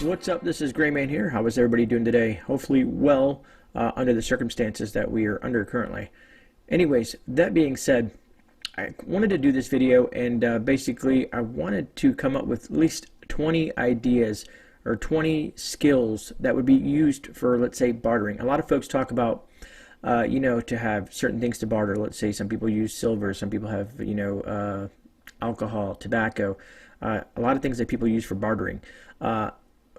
What's up? This is GreyMan here. How is everybody doing today? Hopefully well under the circumstances that we are under currently. Anyways, that being said, I wanted to do this video and basically I wanted to come up with at least 20 ideas or 20 skills that would be used for, let's say, bartering. A lot of folks talk about to have certain things to barter. Let's say some people use silver, some people have alcohol, tobacco, a lot of things that people use for bartering.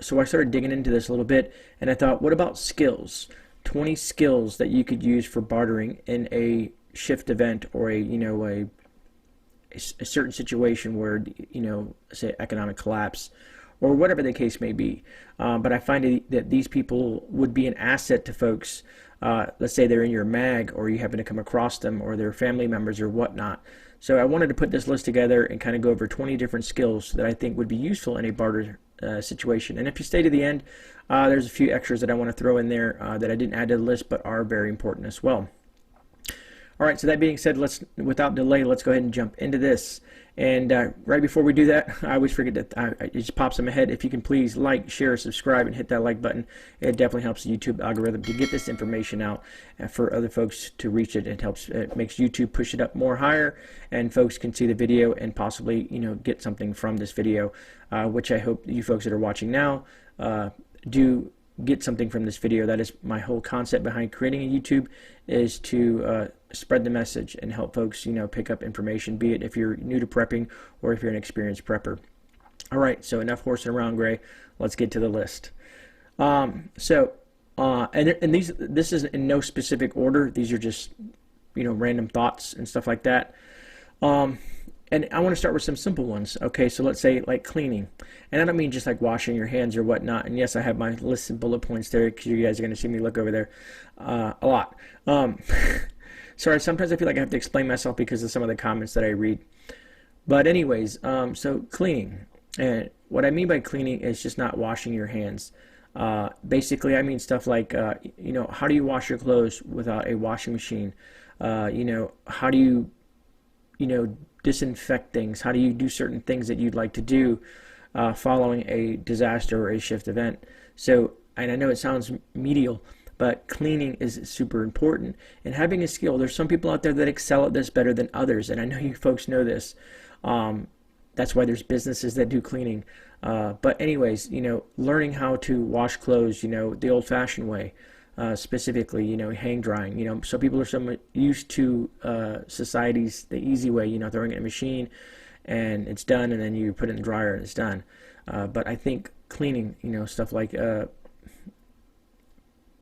So I started digging into this a little bit, and I thought, what about skills? 20 skills that you could use for bartering in a shift event or a certain situation where, say economic collapse or whatever the case may be. But I find that these people would be an asset to folks. Let's say they're in your mag or you happen to come across them or they're family members or whatnot. So I wanted to put this list together and kind of go over 20 different skills that I think would be useful in a barter situation. And if you stay to the end, there's a few extras that I want to throw in there that I didn't add to the list but are very important as well. All right, so that being said, without delay, let's go ahead and jump into this. And right before we do that, I always forget that it just pops in my head. If you can please like, share, subscribe, and hit that like button. It definitely helps the YouTube algorithm to get this information out for other folks to reach it. It makes YouTube push it up more higher, and folks can see the video and possibly get something from this video, which I hope you folks that are watching now do get something from this video. That is my whole concept behind creating a YouTube, is to spread the message and help folks pick up information, be it if you're new to prepping or if you're an experienced prepper. All right, so enough horsing around, Gray. Let's get to the list. This is in no specific order. These are just random thoughts and stuff like that. And I want to start with some simple ones. Okay, so let's say like cleaning. And I don't mean just like washing your hands or whatnot. And yes, I have my list of bullet points there because you guys are going to see me look over there a lot. Sorry, sometimes I feel like I have to explain myself because of some of the comments that I read. But anyways, so cleaning. And what I mean by cleaning is just not washing your hands. Basically, I mean stuff like, how do you wash your clothes without a washing machine? How do you, disinfect things? How do you do certain things that you'd like to do following a disaster or a shift event? So, and I know it sounds medial, but cleaning is super important. And having a skill, there's some people out there that excel at this better than others, and I know you folks know this. That's why there's businesses that do cleaning. But anyways, learning how to wash clothes, the old-fashioned way. Specifically, hang drying, so people are so used to society's the easy way, throwing it in a machine and it's done, and then you put it in the dryer and it's done. But I think cleaning, stuff like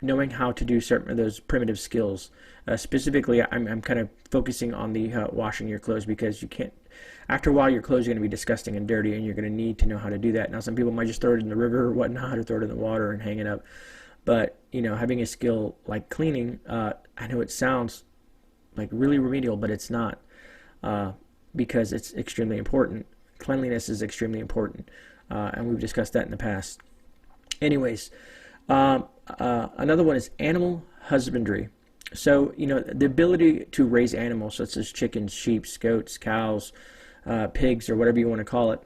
knowing how to do certain of those primitive skills. Specifically, I'm kind of focusing on the washing your clothes, because you can't, after a while your clothes are going to be disgusting and dirty, and you're going to need to know how to do that. Now some people might just throw it in the river or whatnot, or throw it in the water and hang it up. But, having a skill like cleaning, I know it sounds like really remedial, but it's not, because it's extremely important. Cleanliness is extremely important, and we've discussed that in the past. Anyways, another one is animal husbandry. So, the ability to raise animals such as chickens, sheep, goats, cows, pigs, or whatever you want to call it.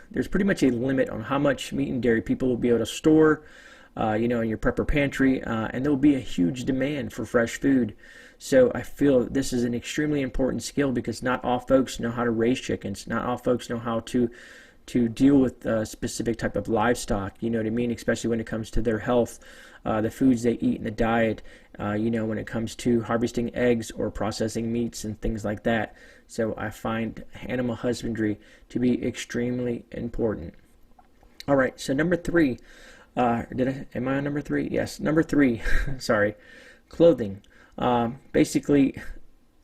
There's pretty much a limit on how much meat and dairy people will be able to store, in your prepper pantry, and there will be a huge demand for fresh food. So I feel this is an extremely important skill, because not all folks know how to raise chickens. Not all folks know how to deal with a specific type of livestock, you know what I mean, especially when it comes to their health, the foods they eat in the diet, when it comes to harvesting eggs or processing meats and things like that. So I find animal husbandry to be extremely important. All right, so number 3, am I on number 3? Yes, number 3, sorry, clothing. Basically,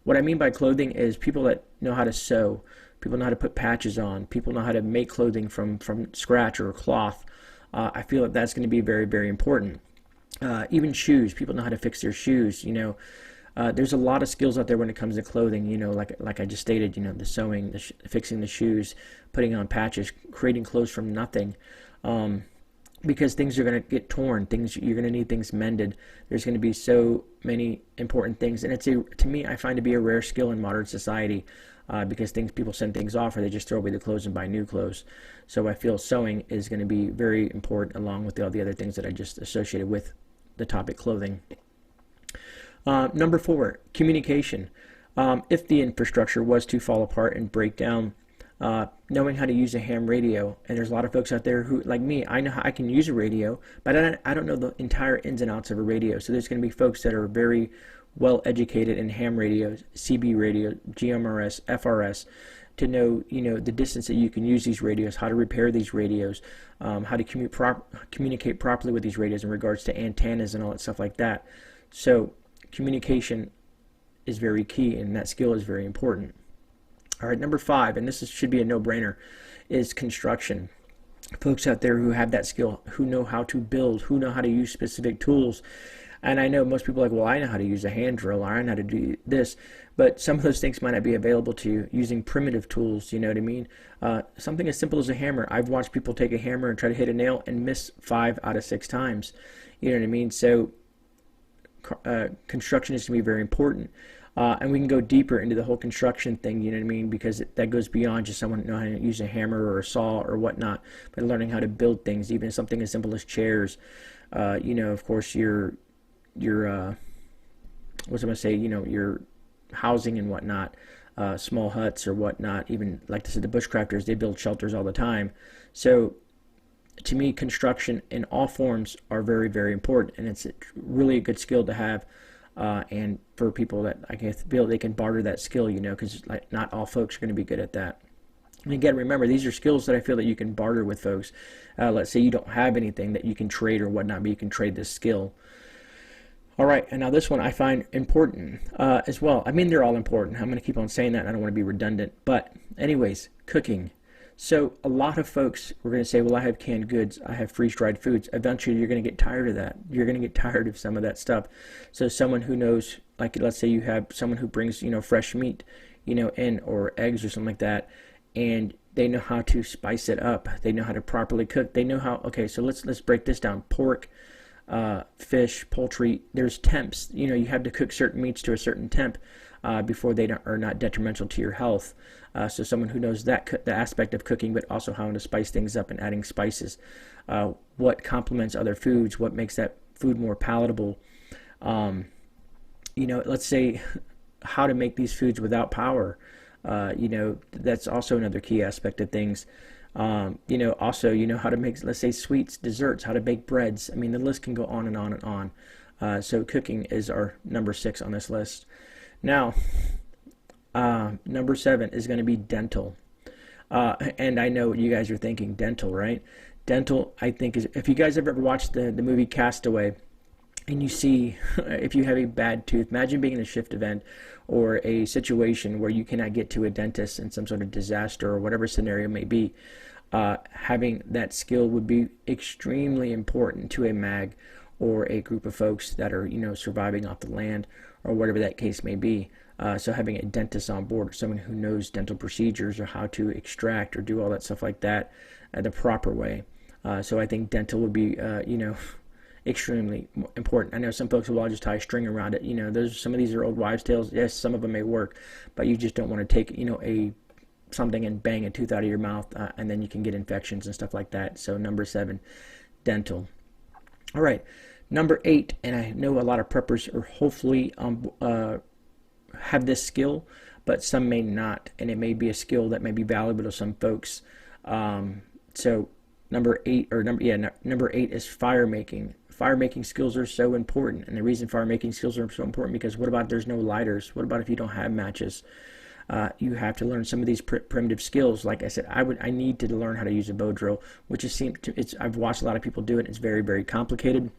what I mean by clothing is people that know how to sew, people know how to put patches on, people know how to make clothing from scratch or cloth. I feel that that's going to be very, very important. Even shoes, people know how to fix their shoes. There's a lot of skills out there when it comes to clothing. Like I just stated, the sewing, fixing the shoes, putting on patches, creating clothes from nothing. Because things are going to get torn, you're going to need things mended. There's going to be so many important things, and to me, I find to be a rare skill in modern society. because people send things off, or they just throw away the clothes and buy new clothes. So I feel sewing is going to be very important, along with all the other things that I just associated with the topic clothing. Number 4, communication. If the infrastructure was to fall apart and break down, knowing how to use a ham radio. And there's a lot of folks out there who, like me, I know how I can use a radio, but I don't know the entire ins and outs of a radio. So there's going to be folks that are very well educated in ham radios, CB radio, GMRS, FRS, to know, the distance that you can use these radios, how to repair these radios, how to communicate properly with these radios in regards to antennas and all that stuff like that. So communication is very key, and that skill is very important. All right, number 5, and should be a no-brainer, is construction. Folks out there who have that skill, who know how to build, who know how to use specific tools. And I know most people are like, well, I know how to use a hand drill, or I know how to do this, but some of those things might not be available to you using primitive tools, you know what I mean? Something as simple as a hammer. I've watched people take a hammer and try to hit a nail and miss 5 out of 6 times, you know what I mean? So construction is going to be very important. And we can go deeper into the whole construction thing, you know what I mean, because that goes beyond just someone knowing how to use a hammer or a saw or whatnot, but learning how to build things, even something as simple as chairs. Of course, your your housing and whatnot, small huts or whatnot. Even like I said, the bushcrafters, they build shelters all the time. So to me, construction in all forms are very, very important, and it's really a good skill to have. And for people that I can feel they can barter that skill, because not all folks are going to be good at that. And again, remember, these are skills that I feel that you can barter with folks. Let's say you don't have anything that you can trade or whatnot, but you can trade this skill. All right, and now this one I find important as well. I mean, they're all important. I'm going to keep on saying that, and I don't want to be redundant. But anyways, cooking. So a lot of folks were going to say, well, I have canned goods, I have freeze-dried foods. Eventually, you're going to get tired of that. You're going to get tired of some of that stuff. So someone who knows, like let's say you have someone who brings, fresh meat, in, or eggs or something like that, and they know how to spice it up. They know how to properly cook. They know how, okay, so let's break this down. Pork, fish, poultry, there's temps. You have to cook certain meats to a certain temp before they are not detrimental to your health. So someone who knows the aspect of cooking, but also how to spice things up and adding spices, what complements other foods, what makes that food more palatable. Let's say how to make these foods without power. That's also another key aspect of things. Also, how to make, let's say, sweets, desserts, how to bake breads. I mean, the list can go on and on and on. So cooking is our number 6 on this list. Now, number 7 is going to be dental. And I know what you guys are thinking, dental, right? Dental, I think, is, if you guys have ever watched the movie Castaway, and you see, if you have a bad tooth, imagine being in a shift event or a situation where you cannot get to a dentist in some sort of disaster or whatever scenario may be. Having that skill would be extremely important to a MAG or a group of folks that are, surviving off the land or whatever that case may be. So having a dentist on board, or someone who knows dental procedures or how to extract or do all that stuff like that the proper way. So I think dental would be, extremely important. I know some folks will just tie a string around it. Some of these are old wives' tales. Yes, some of them may work, but you just don't want to take, something and bang a tooth out of your mouth, and then you can get infections and stuff like that. So number 7, dental. All right, number 8, and I know a lot of preppers are hopefully have this skill, but some may not, and it may be a skill that may be valuable to some folks. So number 8 is fire making. Fire making skills are so important, and the reason fire making skills are so important because what about there's no lighters? What about if you don't have matches? You have to learn some of these primitive skills. Like I said, I need to learn how to use a bow drill, which I've watched a lot of people do it. It's very, very complicated,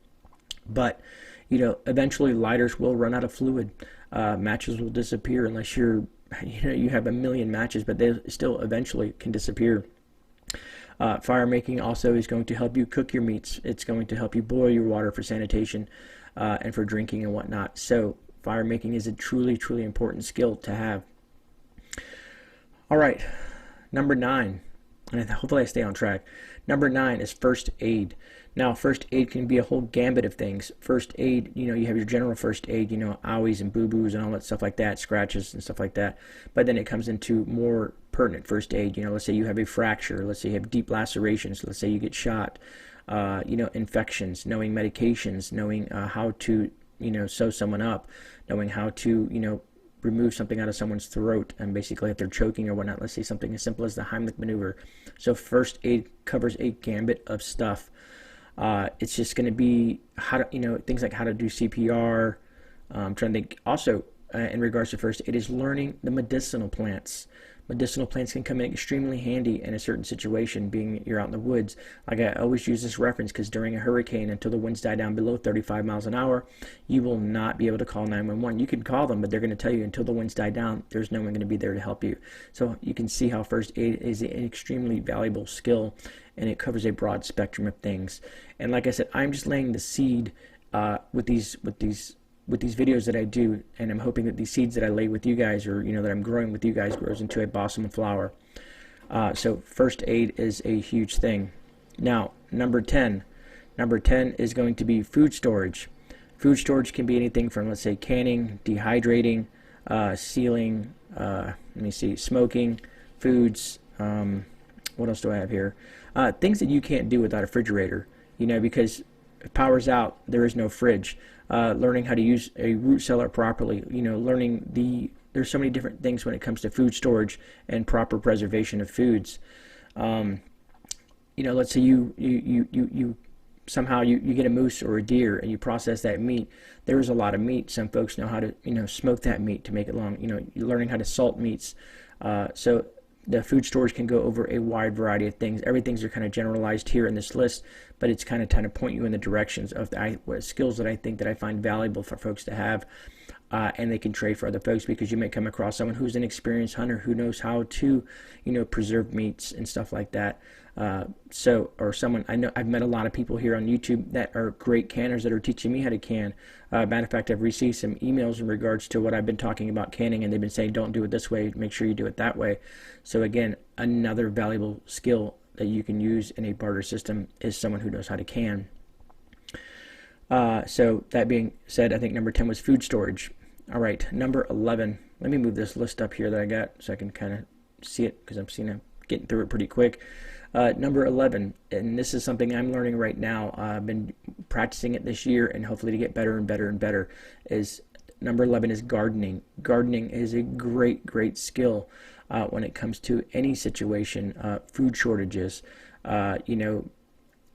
but eventually lighters will run out of fluid. Matches will disappear unless you have a million matches, but they still eventually can disappear. Fire making also is going to help you cook your meats. It's going to help you boil your water for sanitation and for drinking and whatnot. So fire making is a truly, truly important skill to have. All right, number 9. and hopefully I stay on track. Number 9 is first aid. Now, first aid can be a whole gambit of things. First aid, you have your general first aid, owies and boo-boos and all that stuff like that, scratches and stuff like that. But then it comes into more pertinent first aid. Let's say you have a fracture. Let's say you have deep lacerations. Let's say you get shot. Infections, knowing medications, knowing how to, sew someone up, knowing how to, remove something out of someone's throat, and basically if they're choking or whatnot. Let's say something as simple as the Heimlich maneuver. So first aid covers a gambit of stuff. It's just going to be how to, things like how to do CPR. I'm trying to think. Also, in regards to first aid, is learning the medicinal plants. Medicinal plants can come in extremely handy in a certain situation, being you're out in the woods. Like I always use this reference because during a hurricane, until the winds die down below 35 miles an hour, you will not be able to call 911. You can call them, but they're going to tell you until the winds die down, there's no one going to be there to help you. So you can see how first aid is an extremely valuable skill, and it covers a broad spectrum of things. And like I said, I'm just laying the seed with these videos that I do, and I'm hoping that these seeds that I lay with you guys, or that I'm growing with you guys, grows into a blossom and flower. So first aid is a huge thing. Now, number 10 is going to be food storage. Food storage can be anything from, let's say, canning, dehydrating, sealing, smoking foods. What else do I have here? Things that you can't do without a refrigerator, because if power's out, there is no fridge. Learning how to use a root cellar properly, there's so many different things when it comes to food storage and proper preservation of foods. Let's say you somehow you get a moose or a deer and you process that meat. There is a lot of meat. Some folks know how to smoke that meat to make it long. You're learning how to salt meats. So the food storage can go over a wide variety of things. Everything's are kind of generalized here in this list, but it's kind of trying to point you in the directions of what skills that I think that I find valuable for folks to have, and they can trade for other folks, because you may come across someone who's an experienced hunter who knows how to, preserve meats and stuff like that. Or someone, I know I've met a lot of people here on YouTube that are great canners that are teaching me how to can. Matter of fact, I've received some emails in regards to what I've been talking about canning, and they've been saying, don't do it this way, make sure you do it that way. So again, another valuable skill that you can use in a barter system is someone who knows how to can. So that being said, I think number 10 was food storage. All right, number 11. Let me move this list up here that I got so I can kind of see it, because I'm getting through it pretty quick. Number 11, and this is something I'm learning right now. I've been practicing it this year, and hopefully to get better and better and better. Number 11 is gardening. Gardening is a great skill when it comes to any situation. Food shortages.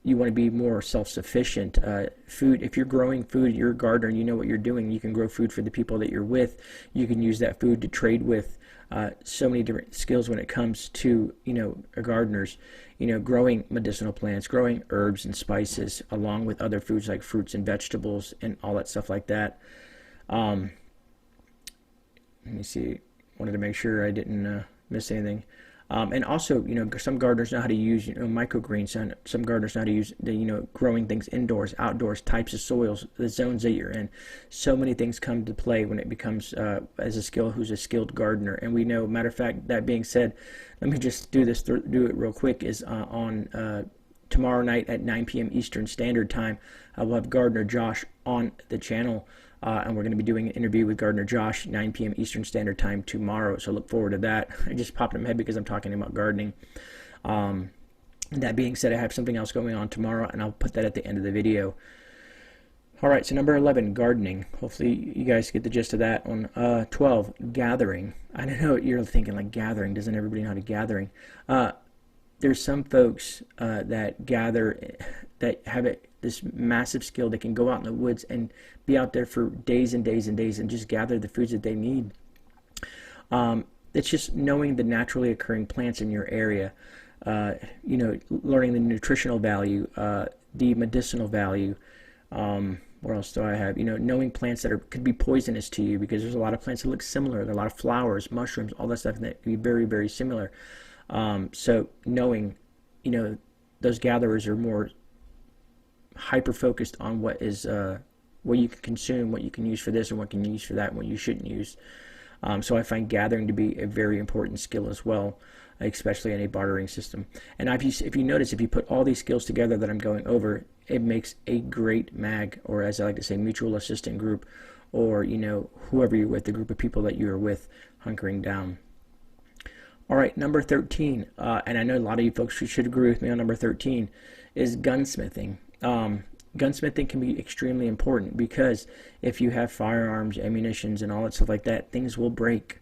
You want to be more self-sufficient. Food, if you're growing food, you're a gardener, you know what you're doing. You can grow food for the people that you're with. You can use that food to trade with. So many different skills when it comes to, gardeners, growing medicinal plants, growing herbs and spices, along with other foods like fruits and vegetables and all that stuff like that. Let me see. Wanted to make sure I didn't miss anything. And also, some gardeners know how to use, microgreens. Some gardeners know how to use the, growing things indoors, outdoors, types of soils, the zones that you're in. So many things come to play when it becomes as a skill, who's a skilled gardener. And we know, matter of fact, that being said, let me just do it real quick, is on tomorrow night at 9 p.m. Eastern Standard Time, I will have Gardener Josh on the channel. And we're going to be doing an interview with Gardener Josh, 9 p.m. Eastern Standard Time tomorrow, so look forward to that. I just popped in my head because I'm talking about gardening. That being said, I have something else going on tomorrow, and I'll put that at the end of the video. All right, so number 11, gardening. Hopefully you guys get the gist of that one. 12, gathering. I don't know what you're thinking, like gathering. Doesn't everybody know how to gathering? There's some folks that gather, that have this massive skill. They can go out in the woods and be out there for days and days and days and just gather the foods that they need. It's just knowing the naturally occurring plants in your area, learning the nutritional value, the medicinal value. What else do I have? Knowing plants that could be poisonous to you, because there's a lot of plants that look similar. There are a lot of flowers, mushrooms, all that stuff that can be very, very similar. So knowing, those gatherers are more hyper-focused on what you can consume, what you can use for this, and what can you use for that, and what you shouldn't use. So I find gathering to be a very important skill as well. especially in a bartering system. And if you notice, if you put all these skills together that I'm going over, it makes a great MAG, or as I like to say, mutual assistant group, or whoever you're with, the group of people that you're with hunkering down. All right, number 13, and I know a lot of you folks should agree with me on number 13, is gunsmithing. Gunsmithing can be extremely important because if you have firearms, ammunitions, and all that stuff like that, things will break.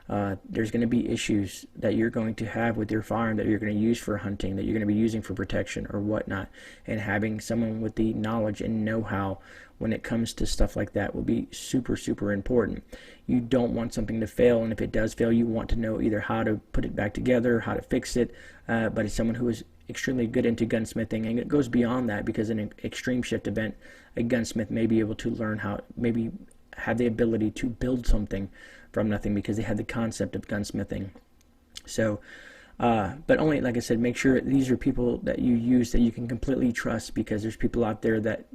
There's going to be issues that you're going to have with your firearm that you're going to use for hunting, that you're going to be using for protection or whatnot. And having someone with the knowledge and know-how when it comes to stuff like that will be super, super important. You don't want something to fail, and if it does fail, you want to know either how to put it back together, how to fix it, but as someone who is extremely good into gunsmithing, and it goes beyond that, because in an extreme shift event, a gunsmith may be able to learn how, maybe have the ability to build something from nothing because they had the concept of gunsmithing. So, but only, like I said, make sure these are people that you use that you can completely trust, because there's people out there that,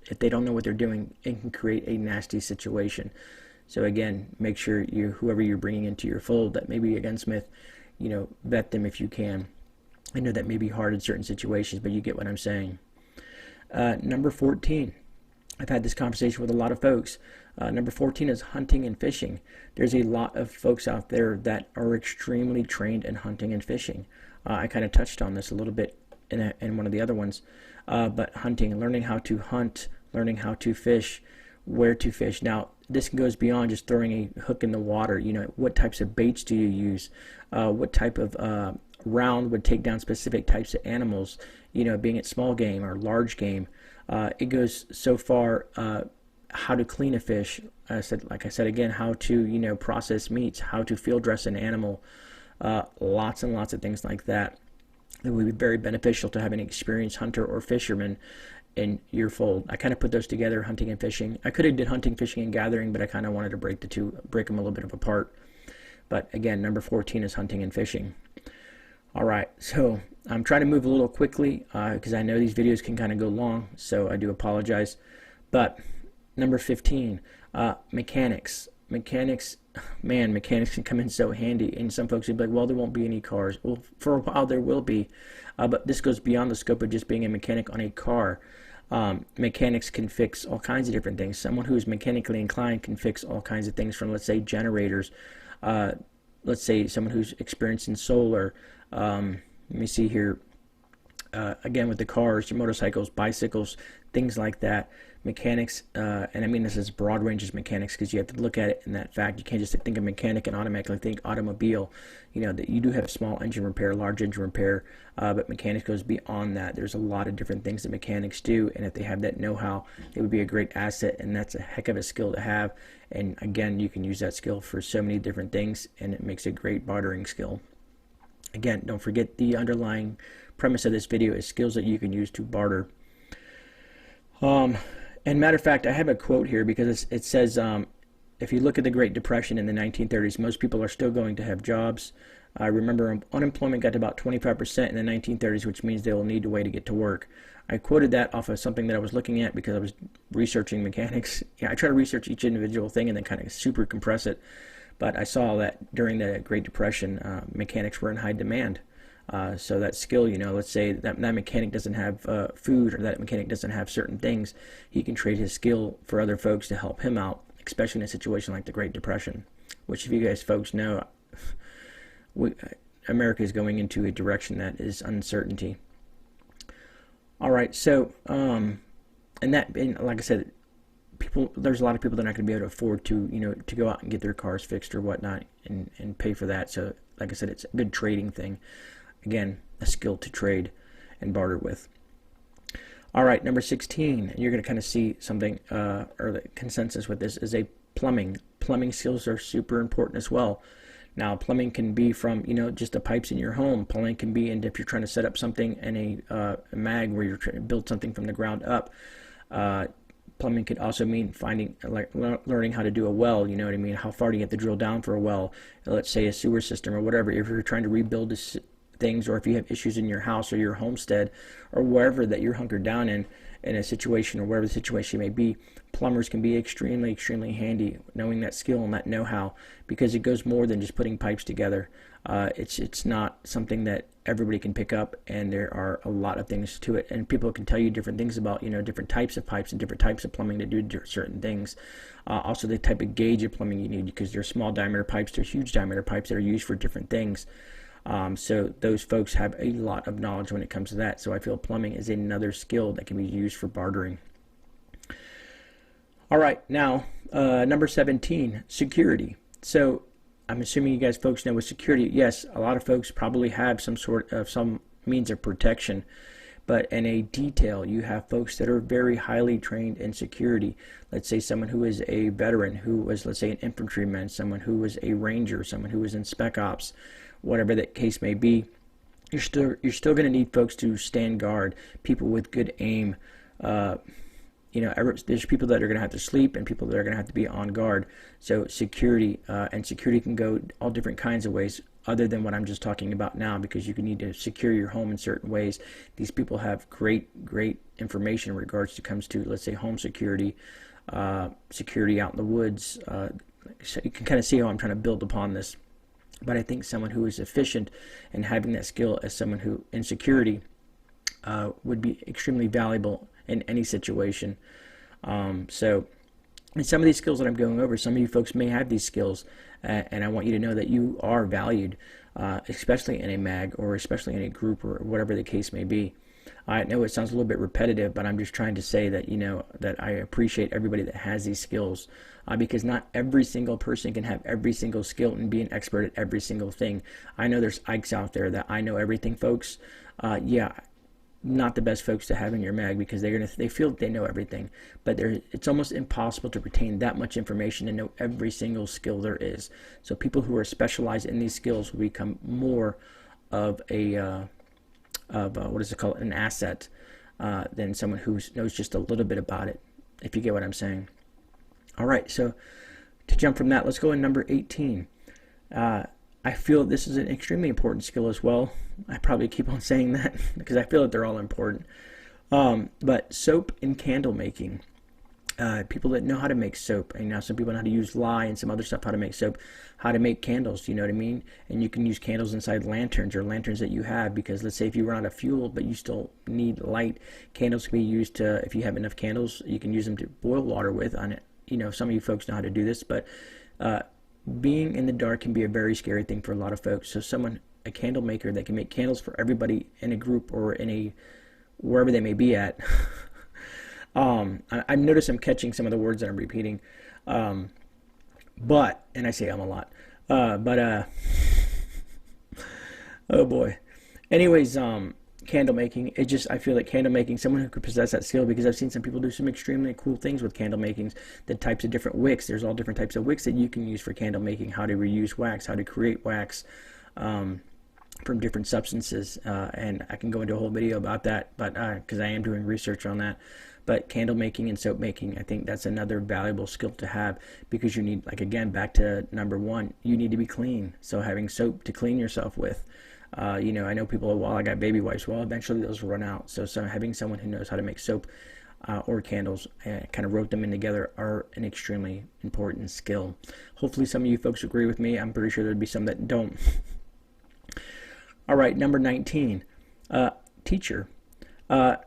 if they don't know what they're doing, it can create a nasty situation. So again, make sure whoever you're bringing into your fold that may be a gunsmith, vet them if you can. I know that may be hard in certain situations, but you get what I'm saying. Number 14. I've had this conversation with a lot of folks. Number 14 is hunting and fishing. There's a lot of folks out there that are extremely trained in hunting and fishing. I kind of touched on this a little bit in one of the other ones. But hunting, learning how to hunt, learning how to fish, where to fish. Now, this goes beyond just throwing a hook in the water. What types of baits do you use? What type of round would take down specific types of animals, being it small game or large game. It goes so far, how to clean a fish, like I said again, how to process meats, how to field dress an animal, lots and lots of things like that. It would be very beneficial to have an experienced hunter or fisherman in your fold. I kind of put those together, hunting and fishing. I could have did hunting, fishing, and gathering, but I kind of wanted to break them a little bit apart. But again, number 14 is hunting and fishing. All right, so I'm trying to move a little quickly because I know these videos can kind of go long, so I do apologize. But number 15, mechanics. Mechanics can come in so handy, and some folks would be like, well, there won't be any cars. Well, for a while there will be, but this goes beyond the scope of just being a mechanic on a car. Mechanics can fix all kinds of different things. Someone who is mechanically inclined can fix all kinds of things, from, let's say, generators. Let's say someone who's experienced in solar. Let me see here. Again, with the cars, your motorcycles, bicycles, things like that. Mechanics, and I mean this is broad ranges mechanics, because you have to look at it in that fact. You can't just think of mechanic and automatically think automobile. That you do have small engine repair, large engine repair, but mechanics goes beyond that. There's a lot of different things that mechanics do, and if they have that know-how, it would be a great asset, and that's a heck of a skill to have. And again, you can use that skill for so many different things, and it makes a great bartering skill. Again, don't forget the underlying premise of this video is skills that you can use to barter. And matter of fact, I have a quote here, because it says, if you look at the Great Depression in the 1930s, most people are still going to have jobs. I remember unemployment got to about 25% in the 1930s, which means they will need a way to get to work. I quoted that off of something that I was looking at because I was researching mechanics. I try to research each individual thing and then kind of super compress it. But I saw that during the Great Depression, mechanics were in high demand. So that skill, let's say that mechanic doesn't have food, or that mechanic doesn't have certain things, he can trade his skill for other folks to help him out, especially in a situation like the Great Depression, which, if you guys folks know, America is going into a direction that is uncertainty. All right, so, and like I said, there's a lot of people that are not going to be able to afford to, to go out and get their cars fixed or whatnot and pay for that. So, like I said, it's a good trading thing. Again, a skill to trade and barter with. All right, number 16, and you're going to kind of see something, or the consensus with this, is a plumbing. Plumbing skills are super important as well. Now, plumbing can be from, just the pipes in your home. Plumbing can be, and if you're trying to set up something in a mag where you're trying to build something from the ground up. Plumbing could also mean learning how to do a well. You know what I mean? How far do you have to drill down for a well? Let's say a sewer system or whatever. If you're trying to rebuild things, or if you have issues in your house or your homestead or wherever that you're hunkered down in a situation, or wherever the situation may be, plumbers can be extremely handy, knowing that skill and that know-how, because it goes more than just putting pipes together. It's not something that everybody can pick up, and there are a lot of things to it, and people can tell you different things about, different types of pipes and different types of plumbing to do certain things. Also the type of gauge of plumbing you need, because there's small diameter pipes, there's huge diameter pipes that are used for different things. So those folks have a lot of knowledge when it comes to that. So I feel plumbing is another skill that can be used for bartering. All right, now number 17, security. So I'm assuming you guys folks know with security, yes, a lot of folks probably have some means of protection, but in a detail, you have folks that are very highly trained in security. Let's say someone who is a veteran, who was, let's say, an infantryman, someone who was a ranger, someone who was in spec ops, whatever that case may be. You're still going to need folks to stand guard, people with good aim. There's people that are going to have to sleep and people that are going to have to be on guard. So security, and security can go all different kinds of ways other than what I'm just talking about now, because you can need to secure your home in certain ways. These people have great information in regards to comes to, let's say, home security, security out in the woods. So you can kind of see how I'm trying to build upon this. But I think someone who is efficient and having that skill as someone who in security would be extremely valuable in any situation. So and some of these skills that I'm going over, some of you folks may have these skills, and I want you to know that you are valued, especially in a mag or especially in a group or whatever the case may be. I know it sounds a little bit repetitive, but I'm just trying to say that, that I appreciate everybody that has these skills, because not every single person can have every single skill and be an expert at every single thing. I know there's Ikes out there that I know everything, folks. Yeah, not the best folks to have in your mag, because they feel that they know everything, but it's almost impossible to retain that much information and know every single skill there is. So people who are specialized in these skills will become more of a what is it called, an asset, than someone who knows just a little bit about it, if you get what I'm saying. All right, so to jump from that, let's go in number 18. I feel this is an extremely important skill as well. I probably keep on saying that because I feel that they're all important. But soap and candle making. People that know how to make soap, and now some people know how to use lye and some other stuff, how to make soap, how to make candles, you know what I mean? And you can use candles inside lanterns or lanterns that you have, because let's say if you run out of fuel but you still need light, candles can be used to, if you have enough candles, you can use them to boil water with on it. Some of you folks know how to do this, but being in the dark can be a very scary thing for a lot of folks. So a candle maker that can make candles for everybody in a group or in wherever they may be at. I notice I'm catching some of the words that I'm repeating, and I say a lot, oh boy. Anyways, candle making, I feel like candle making, someone who could possess that skill, because I've seen some people do some extremely cool things with candle makings, the types of different wicks. There's all different types of wicks that you can use for candle making, how to reuse wax, how to create wax, from different substances, and I can go into a whole video about that, but because I am doing research on that. But candle making and soap making, I think that's another valuable skill to have, because you need, like, again, back to number one, you need to be clean. So having soap to clean yourself with. I know people, I got baby wipes. Well, eventually those will run out. So having someone who knows how to make soap or candles, kind of rope them in together, are an extremely important skill. Hopefully some of you folks agree with me. I'm pretty sure there'd be some that don't. All right, number 19, teacher.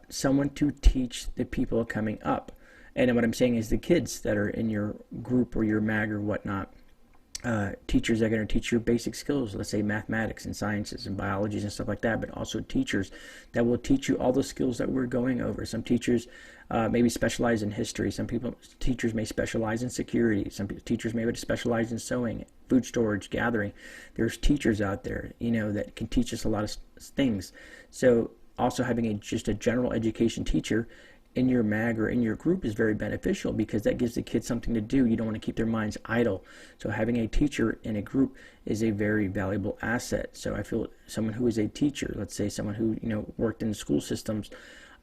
Someone to teach the people coming up. And what I'm saying is the kids that are in your group or your mag or whatnot. Teachers are going to teach you basic skills, let's say mathematics and sciences and biologies and stuff like that, but also teachers that will teach you all the skills that we're going over. Some teachers maybe specialize in history. Teachers may specialize in security. Some teachers may specialize in sewing, food storage, gathering. There's teachers out there, that can teach us a lot of things. So also having just a general education teacher in your mag or in your group is very beneficial, because that gives the kids something to do. You don't want to keep their minds idle. So having a teacher in a group is a very valuable asset. So I feel someone who is a teacher, let's say someone who worked in school systems,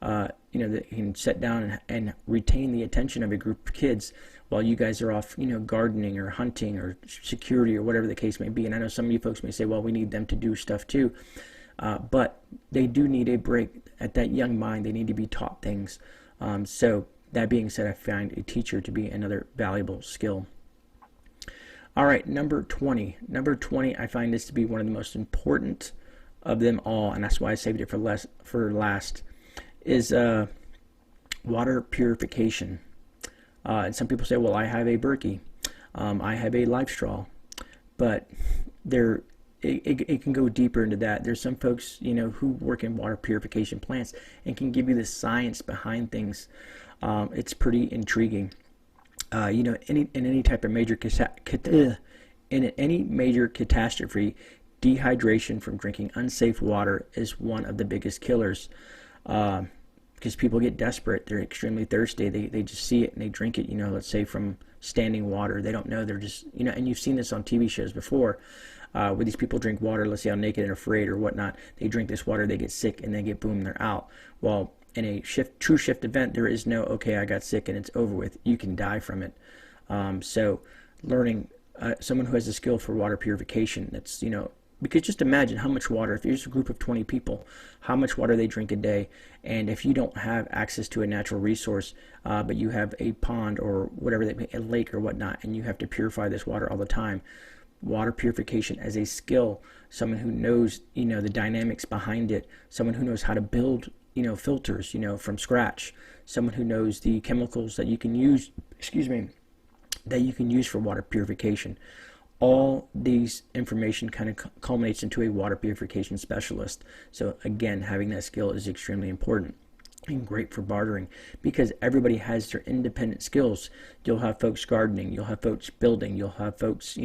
that can sit down and retain the attention of a group of kids while you guys are off, gardening or hunting or security or whatever the case may be. And I know some of you folks may say, well, we need them to do stuff too. But they do need a break. At that young mind, they need to be taught things. So that being said, I find a teacher to be another valuable skill. All right, number 20. Number 20, I find this to be one of the most important of them all, and that's why I saved it for last, is water purification. And some people say, well, I have a Berkey, I have a Life Straw, but it can go deeper into that. There's some folks, who work in water purification plants and can give you the science behind things. It's pretty intriguing. In any type of major catastrophe, dehydration from drinking unsafe water is one of the biggest killers. Because people get desperate, they're extremely thirsty, they just see it and they drink it, let's say from standing water. They don't know, they're just, and you've seen this on TV shows before, where these people drink water, let's say on Naked and Afraid or whatnot. They drink this water, they get sick, and they get boom, they're out. Well, in a true shift event, there is no, okay, I got sick and it's over with. You can die from it. So learning, someone who has a skill for water purification, that's, because just imagine how much water, if there's a group of 20 people, how much water they drink a day. And if you don't have access to a natural resource, but you have a pond or whatever, a lake or whatnot, and you have to purify this water all the time, water purification as a skill, someone who knows, the dynamics behind it, someone who knows how to build, filters, from scratch, someone who knows the chemicals that you can use, that you can use for water purification. All these information kind of culminates into a water purification specialist. So again, having that skill is extremely important and great for bartering, because everybody has their independent skills. You'll have folks gardening, you'll have folks building, you'll have folks,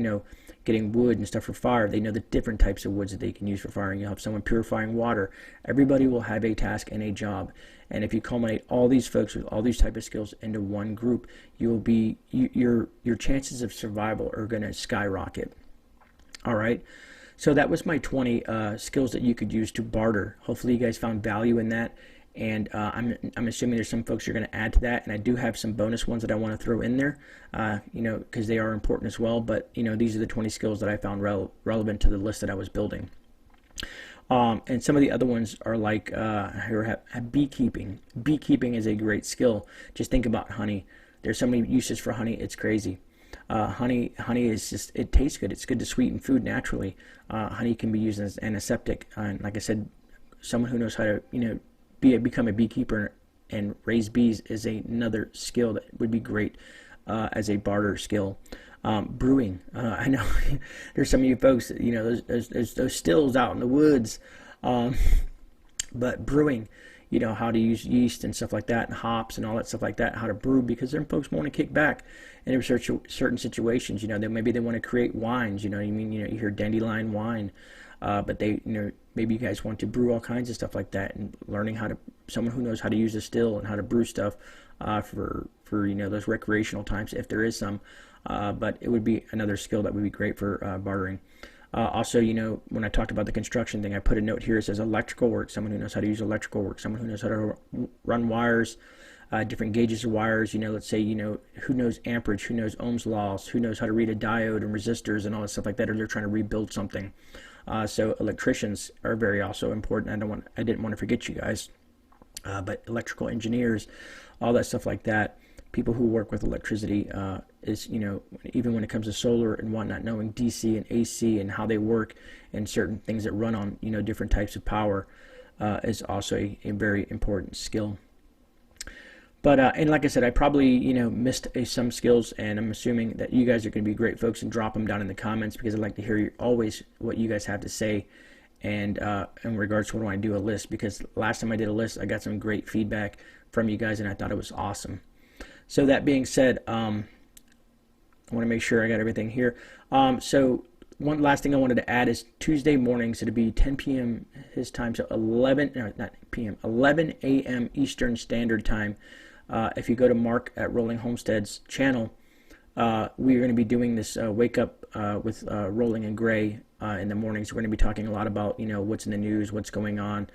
getting wood and stuff for fire. They know the different types of woods that they can use for firing. You'll have someone purifying water. Everybody will have a task and a job. And if you culminate all these folks with all these type of skills into one group, your chances of survival are going to skyrocket. All right. So that was my 20 skills that you could use to barter. Hopefully you guys found value in that. And I'm assuming there's some folks you're going to add to that, and I do have some bonus ones that I want to throw in there, because they are important as well. But these are the 20 skills that I found relevant to the list that I was building. And some of the other ones are like beekeeping. Beekeeping is a great skill. Just think about honey. There's so many uses for honey. It's crazy. Honey is just, it tastes good. It's good to sweeten food naturally. Honey can be used as antiseptic. And like I said, someone who knows how to become a beekeeper and raise bees is another skill that would be great as a barter skill. Brewing, I know there's some of you folks that, there's those stills out in the woods, but brewing, how to use yeast and stuff like that, and hops and all that stuff like that, how to brew, because some folks want to kick back in certain situations. Maybe they want to create wines. You hear dandelion wine. But they, maybe you guys want to brew all kinds of stuff like that, and learning someone who knows how to use a still and how to brew stuff for those recreational times, if there is some. But it would be another skill that would be great for bartering. Also, when I talked about the construction thing, I put a note here. It says electrical work, someone who knows how to use electrical work, someone who knows how to run wires, different gauges of wires. Let's say, who knows amperage, who knows Ohm's laws, who knows how to read a diode and resistors and all that stuff like that, or they're trying to rebuild something. So electricians are very also important. I didn't want to forget you guys, but electrical engineers, all that stuff like that. People who work with electricity is, even when it comes to solar and whatnot, knowing DC and AC and how they work and certain things that run on, different types of power is also a very important skill. But, and like I said, I probably, missed some skills, and I'm assuming that you guys are going to be great folks, and drop them down in the comments, because I'd like to hear always what you guys have to say, and in regards to when I do a list, because last time I did a list, I got some great feedback from you guys, and I thought it was awesome. So that being said, I want to make sure I got everything here. So one last thing I wanted to add is Tuesday mornings, it'll be 10 p.m. his time, so 11 a.m. Eastern Standard Time. If you go to Mark at Rolling Homestead's channel, we are going to be doing this wake up with Rolling and Gray in the mornings. We're going to be talking a lot about what's in the news, what's going on,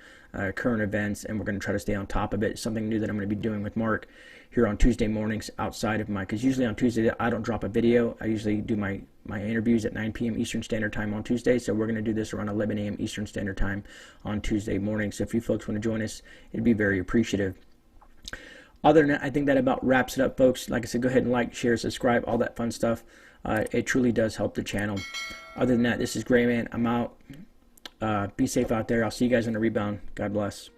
current events, and we're going to try to stay on top of it. Something new that I'm going to be doing with Mark here on Tuesday mornings outside of because usually on Tuesday I don't drop a video. I usually do my interviews at 9 p.m. Eastern Standard Time on Tuesday, so we're going to do this around 11 a.m. Eastern Standard Time on Tuesday morning. So if you folks want to join us, it'd be very appreciative. Other than that, I think that about wraps it up, folks. Like I said, go ahead and like, share, subscribe, all that fun stuff. It truly does help the channel. Other than that, this is GreyMan. I'm out. Be safe out there. I'll see you guys on the rebound. God bless.